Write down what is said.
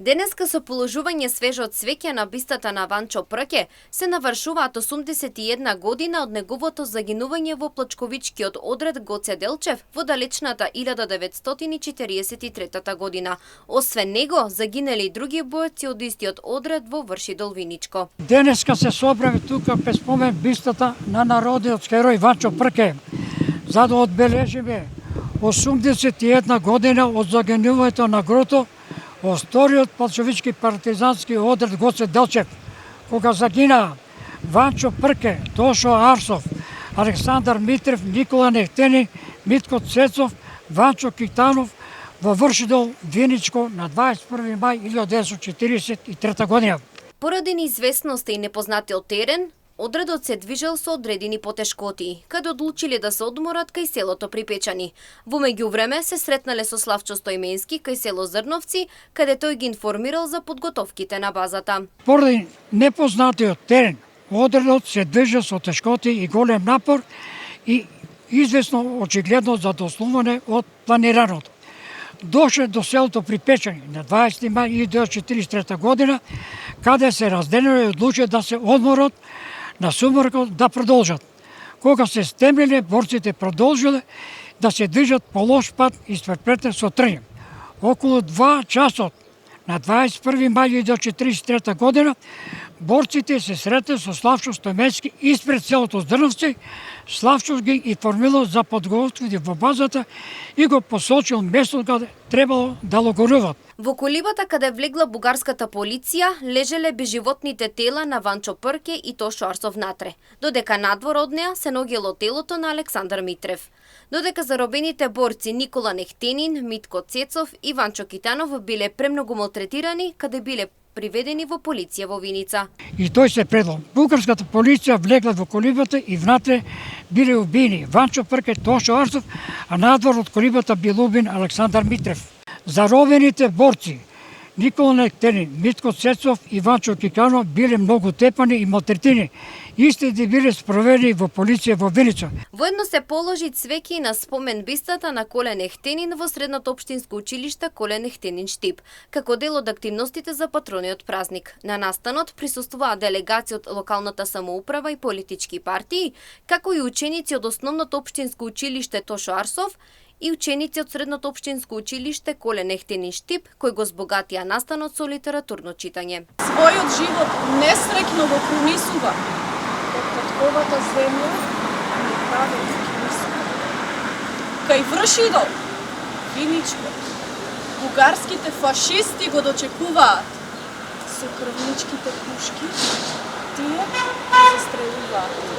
Денеска со положување свежо цвеќе на бистата на Ванчо Прке се навршуваат 81 година од неговото загинување во плачковичкиот одред Гоце Делчев во далечната 1943 година. Освен него, загинали и други бојци од истиот одред во Вршидол Виничко. Денеска се собрави тука без спомен бистата на народниот херој Ванчо Прке, за да одбележиме 81 година од загинувањето на Грото во вториот плачковички партизански одред Гоце Делчев, кога загинаа Ванчо Прке, Тошо Арсов, Александар Митрев, Никола Нехтенин, Митко Цецов, Ванчо Китанов во Вршидол Виничко на 21 мај 1943 година. Поради неизвестноста и непознатиот терен, одредот се движел со одредени потешкоти, каде одлучиле да се одморат кај селото Припечани. Во меѓувреме се сретнале со Славчо Стојменски кај село Зрновци, каде тој ги информирал за подготовките на базата. Поради непознатиот терен, одредот се движел со тешкоти и голем напор и известно очигледно задослување од планираното. Доше до селото Припечани на 20 мај 1943 година, каде се разделиле и одлучиле да се одморат на сумракот да продолжат. Кога се стемниле, борците продолжиле да се движат по лош пат испрепретен со трње. Околу 2 часот на 21 мај 1943 година борците се сретнале со Славчо Стојменски испред селото Зрновци. Славчо ги информирал за подготовките во базата и го посочил место каде требало да логоруват. Во колибата каде влегла бугарската полиција, лежеле безживотните тела на Ванчо Прке и Тошо Арсов натре, додека надвор од неа се ногело телото на Александар Митрев. Додека заробените борци Никола Нехтенин, Митко Цецов и Ванчо Китанов биле премногу малтретирани, каде биле приведени во полиција во Виница. И тој се предал. Бугарската полиција влегла во колибата и внатре биле убиени Ванчо Прке, Тошо Арсов, а надвор од колибата бил убиен Александар Митрев. Заробените борци Никола Нехтенин, Митко Цецов и Ванчо Китанов биле многу тепани и малтретирани. Истите биле спроведени во полиција во Виница. Воедно се положи цвеќе на спомен бистата на Коле Нехтенин во средното општинско училиште Коле Нехтенин Штип, како дел од активностите за патрониот празник. На настанот присуствуваа делегации од локалната самоуправа и политички партии, како и ученици од основното општинско училиште Тошо Арсов и ученици од средното општинско училиште Коле Нехтенин Штип, кои го збогатија настанот со литературно читање. Својот живот несреќно го пронисува од овата земја не прави килиско. Кај Вршидол, Виничко, бугарските фашисти го дочекуваат со крвничките пушки, тие се стрелуваат.